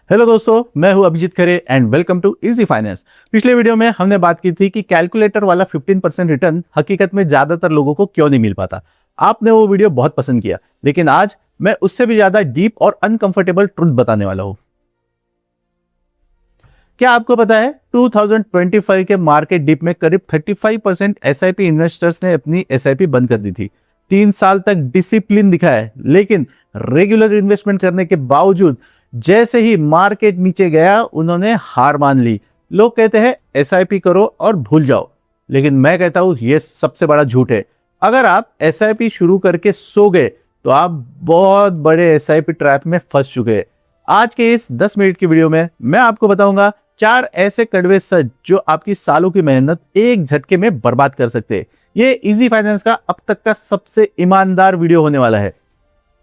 Hello दोस्तों, मैं हूं Abhijit Khare and welcome to easy finance. पिछले वीडियो में हमने बात की थी कि कैलकुलेटर वाला 15% रिटर्न हकीकत में ज्यादातर लोगों को क्यों नहीं मिल पाता। आपने वो वीडियो बहुत पसंद किया, लेकिन आज मैं उससे भी ज्यादा डीप और अनकंफर्टेबल ट्रुथ बताने वाला हूं। क्या आपको पता है 2025 के मार्केट डिप में करीब 35% एसआईपी इन्वेस्टर्स ने अपनी एसआईपी बंद कर दी थी। 3 साल तक डिसिप्लिन दिखाया है, लेकिन रेगुलर इन्वेस्टमेंट करने के बावजूद जैसे ही मार्केट नीचे गया उन्होंने हार मान ली। लोग कहते हैं एसआईपी करो और भूल जाओ, लेकिन मैं कहता हूं यह सबसे बड़ा झूठ है। अगर आप एसआईपी शुरू करके सो गए तो आप बहुत बड़े एसआईपी ट्रैप में फंस चुके हैं। आज के इस 10 मिनट की वीडियो में मैं आपको बताऊंगा 4 ऐसे कड़वे सच जो आपकी सालों की मेहनत एक झटके में बर्बाद कर सकते हैं। ये इजी फाइनेंस का अब तक का सबसे ईमानदार वीडियो होने वाला है।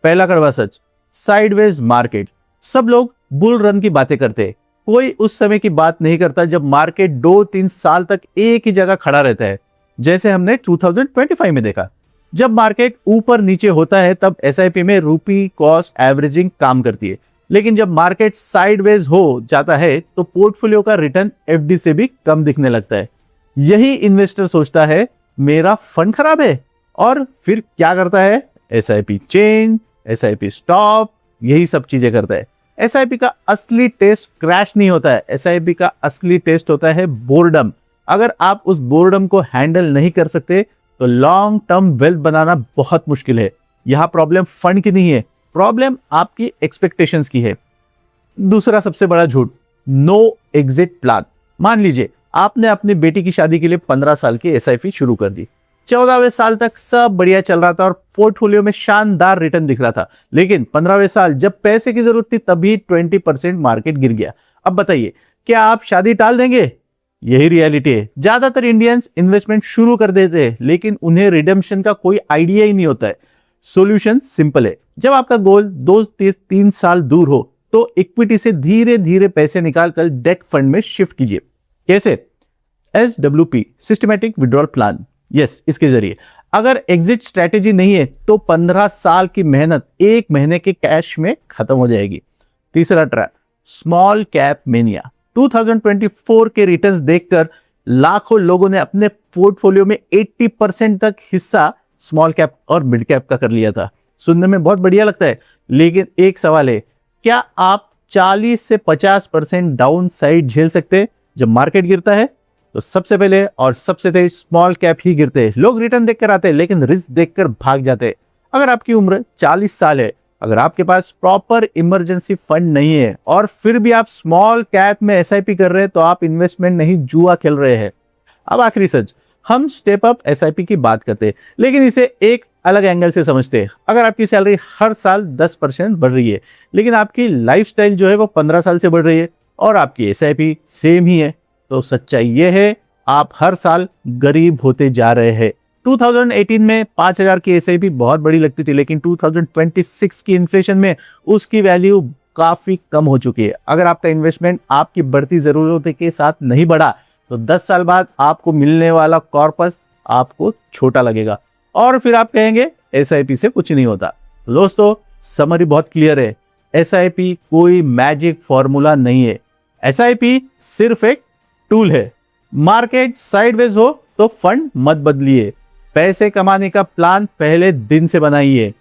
पहला कड़वा सच, साइडवेज मार्केट। सब लोग बुल रन की बातें करते हैं, कोई उस समय की बात नहीं करता जब मार्केट 2-3 साल तक एक ही जगह खड़ा रहता है, जैसे हमने 2025 में देखा। जब मार्केट ऊपर नीचे होता है तब एसआईपी में रूपी कॉस्ट एवरेजिंग काम करती है, लेकिन जब मार्केट साइडवेज हो जाता है तो पोर्टफोलियो का रिटर्न एफडी से भी कम दिखने लगता है। यही इन्वेस्टर सोचता है मेरा फंड खराब है, और फिर क्या करता है? एसआईपी चेंज, एसआईपी स्टॉप, यही सब चीजें करता है। एसआईपी का असली टेस्ट क्रैश नहीं होता है, एसआईपी का असली टेस्ट होता है बोर्डम। अगर आप उस बोर्डम को हैंडल नहीं कर सकते तो लॉन्ग टर्म वेल्थ बनाना बहुत मुश्किल है। यहां प्रॉब्लम फंड की नहीं है, प्रॉब्लम आपकी एक्सपेक्टेशंस की है। दूसरा सबसे बड़ा झूठ, नो एग्जिट प्लान। मान लीजिए आपने अपनी बेटी की शादी के लिए 15 साल की एसआईपी शुरू कर दी। 14वें साल तक सब बढ़िया चल रहा था और पोर्टफोलियो में शानदार रिटर्न दिख रहा था, लेकिन 15वें साल जब पैसे की जरूरत थी तभी 20% मार्केट गिर गया। अब बताइए, क्या आप शादी टाल देंगे? यही रियलिटी है। ज्यादातर इंडियंस इन्वेस्टमेंट शुरू कर देते हैं, लेकिन उन्हें रिडेम्पशन का कोई आइडिया ही नहीं होता है। सॉल्यूशन सिंपल है। जब आपका गोल 2-3 साल दूर हो तो इक्विटी से धीरे धीरे पैसे निकालकर डेट फंड में शिफ्ट कीजिए। कैसे? SWP, systematic withdrawal plan. Yes, इसके जरिए अगर एग्जिट स्ट्रेटेजी नहीं है तो 15 साल की मेहनत 1 महीने के कैश में खत्म हो जाएगी। तीसरा ट्रैप, स्मॉल कैप मेनिया। 2024 के रिटर्न्स देखकर लाखों लोगों ने अपने पोर्टफोलियो में 80% तक हिस्सा स्मॉल कैप और मिड कैप का कर लिया था। सुनने में बहुत बढ़िया लगता है, लेकिन एक सवाल है, क्या आप 40 से 50% डाउन साइड झेल सकते हैं? जब मार्केट गिरता है तो सबसे पहले और सबसे तेज स्मॉल कैप ही गिरते हैं। लोग रिटर्न देखकर आते हैं, लेकिन रिस्क देखकर भाग जाते हैं। अगर आपकी उम्र 40 साल है, अगर आपके पास प्रॉपर इमरजेंसी फंड नहीं है और फिर भी आप स्मॉल कैप में एसआईपी कर रहे हैं तो आप इन्वेस्टमेंट नहीं, जुआ खेल रहे हैं। अब आखिरी सच, हम स्टेप अप एसआईपी की बात करते हैं, लेकिन इसे एक अलग एंगल से समझते हैं। अगर आपकी सैलरी हर साल 10% बढ़ रही है, लेकिन आपकी लाइफस्टाइल जो है वो 15 साल से बढ़ रही है और आपकी एसआईपी सेम ही है, तो सच्चाई यह है आप हर साल गरीब होते जा रहे हैं। 2018 में 5000 की एसआईपी बहुत बड़ी लगती थी, लेकिन 2026 की इन्फ्लेशन में उसकी वैल्यू काफी कम हो चुकी है। अगर आपका इन्वेस्टमेंट आपकी बढ़ती जरूरतों के साथ नहीं बढ़ा तो 10 साल बाद आपको मिलने वाला कॉर्पस आपको छोटा लगेगा और फिर आप कहेंगे एसआईपी से कुछ नहीं होता। दोस्तों, समरी बहुत क्लियर है, एसआईपी कोई मैजिक फॉर्मूला नहीं है। एसआईपी सिर्फ एक टूल है। मार्केट साइडवेज हो तो फंड मत बदलिए, पैसे कमाने का प्लान पहले दिन से बनाइए।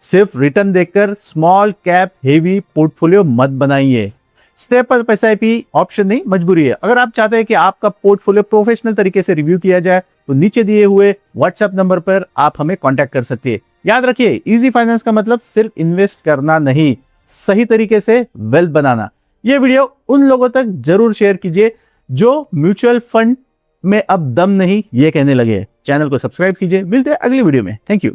सिर्फ रिटर्न देखकर स्मॉल कैप हेवी पोर्टफोलियो मत बनाइए। स्टेप अप एसआईपी ऑप्शन नहीं, मजबूरी है। अगर आप चाहते हैं कि आपका पोर्टफोलियो प्रोफेशनल तरीके से रिव्यू किया जाए तो नीचे दिए हुए व्हाट्सएप नंबर पर आप हमें कांटेक्ट कर सकते हैं। याद रखिए, इजी फाइनेंस का मतलब सिर्फ इन्वेस्ट करना नहीं, सही तरीके से वेल्थ बनाना। यह वीडियो उन लोगों तक जरूर शेयर कीजिए जो म्यूचुअल फंड में अब दम नहीं ये कहने लगे। चैनल को सब्सक्राइब कीजिए। मिलते हैं अगली वीडियो में। Thank you.